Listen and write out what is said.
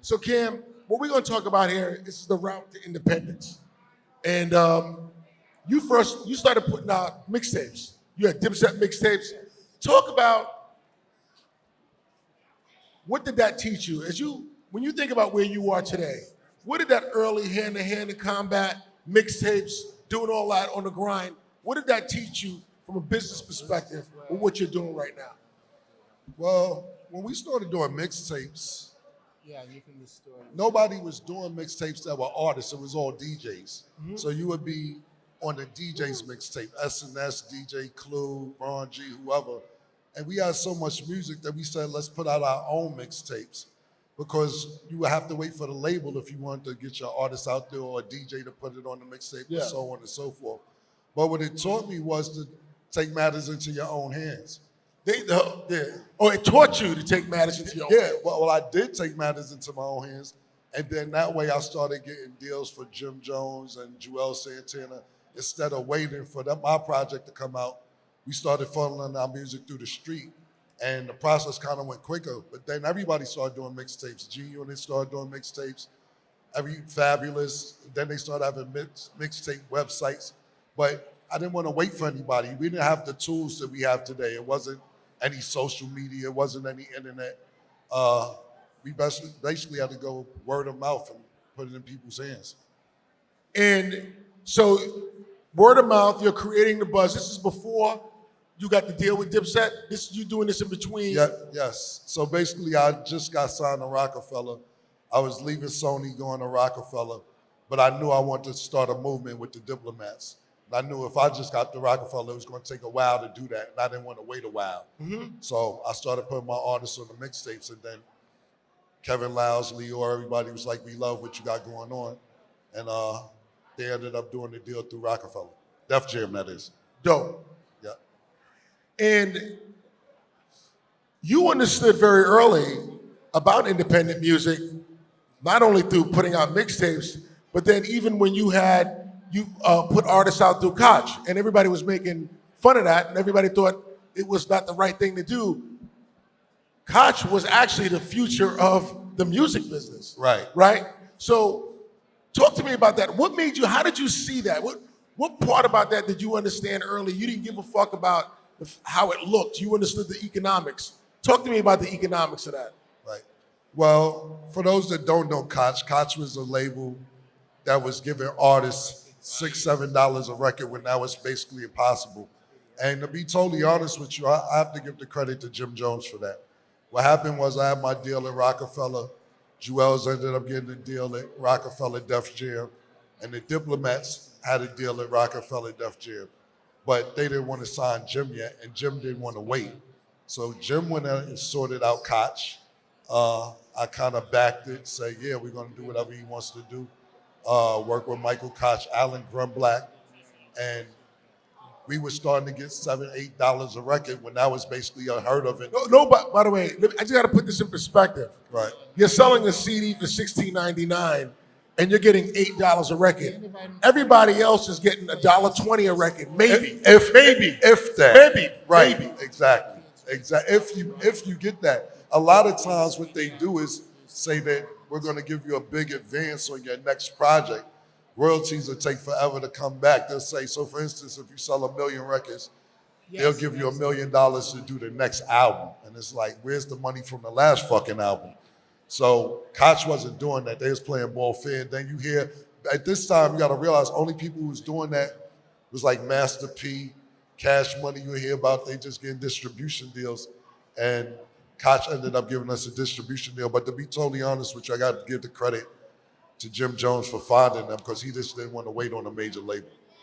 So Cam, what we're going to talk about here is the route to independence. And you started putting out mixtapes. You had Dipset mixtapes. Talk about what did that teach you? When you think about where you are today, what did that early hand-to-hand combat, mixtapes, doing all that on the grind, what did that teach you from a business perspective with what you're doing right now? Well, when we started doing mixtapes, Yeah, you can restore it. nobody was doing mixtapes that were artists. It was all DJs. So you would be on the DJ's mixtape, SNS, DJ Clue, Ron G, whoever. And we had so much music that we said, let's put out our own mixtapes, because you would have to wait for the label if you wanted to get your artist out there or a DJ to put it on the mixtape and so on and so forth. But what it taught me was to take matters into your own hands. Oh, it taught you to take matters into your own hands. Well, I did take matters into my own hands. And then that way I started getting deals for Jim Jones and Joel Santana. Instead of waiting for my project to come out, we started funneling our music through the street. And the process kind of went quicker. But then everybody started doing mixtapes. G-Unit started doing mixtapes. Fabulous. Then they started having mixtape websites. But I didn't want to wait for anybody. We didn't have the tools that we have today. It wasn't any social media. It wasn't any internet. We basically had to go word of mouth and put it in people's hands. And so word of mouth, you're creating the buzz. This is before you got the deal with Dipset? You doing this in between? Yeah, yes. So basically I just got signed to Rockefeller. I was leaving Sony, going to Rockefeller, but I knew I wanted to start a movement with the Diplomats. And I knew if I just got to Rockefeller, it was going to take a while to do that, and I didn't want to wait a while. So I started putting my artists on the mixtapes, and then Kevin Lyles, Leo, everybody was like, we love what you got going on. And they ended up doing the deal through Rockefeller. Def Jam, that is. Dope. Yeah. And you understood very early about independent music, not only through putting out mixtapes, but then even when you put artists out through Koch, and everybody was making fun of that, and everybody thought it was not the right thing to do. Koch was actually the future of the music business. Right. Right? So talk to me about that. How did you see that? What part about that did you understand early? You didn't give a fuck about how it looked. You understood the economics. Talk to me about the economics of that. Right. Well, for those that don't know Koch was a label that was giving artists $6, $7 a record when that was basically impossible. And to be totally honest with you, I have to give the credit to Jim Jones for that. What happened was I had my deal at Rockefeller. Joel's ended up getting a deal at Rockefeller Def Jam, and the Diplomats had a deal at Rockefeller Def Jam. But they didn't want to sign Jim yet, and Jim didn't want to wait. So Jim went out and sorted out Koch. I kind of backed it, say, yeah, we're going to do whatever he wants to do. Work with Michael Koch, Alan Grumblack, and we were starting to get $7, $8 a record when that was basically unheard of. But by the way, I just got to put this in perspective. Right. You're selling a CD for $16.99, and you're getting $8 a record. Everybody else is getting $1.20 a record, maybe. If that. Maybe. Right. Maybe. Exactly. If you get that. A lot of times what they do is say that we're going to give you a big advance on your next project. Royalties will take forever to come back. They'll say, so for instance, if you sell 1 million records, they'll give you $1 million to do the next album. And it's like, where's the money from the last fucking album? So Koch wasn't doing that. They was playing ball fair. Then you hear, at this time, you got to realize only people who was doing that was like Master P, Cash Money you hear about. They just getting distribution deals. And Koch ended up giving us a distribution deal. But to be totally honest with you, I got to give the credit to Jim Jones for finding them, because he just didn't want to wait on a major label.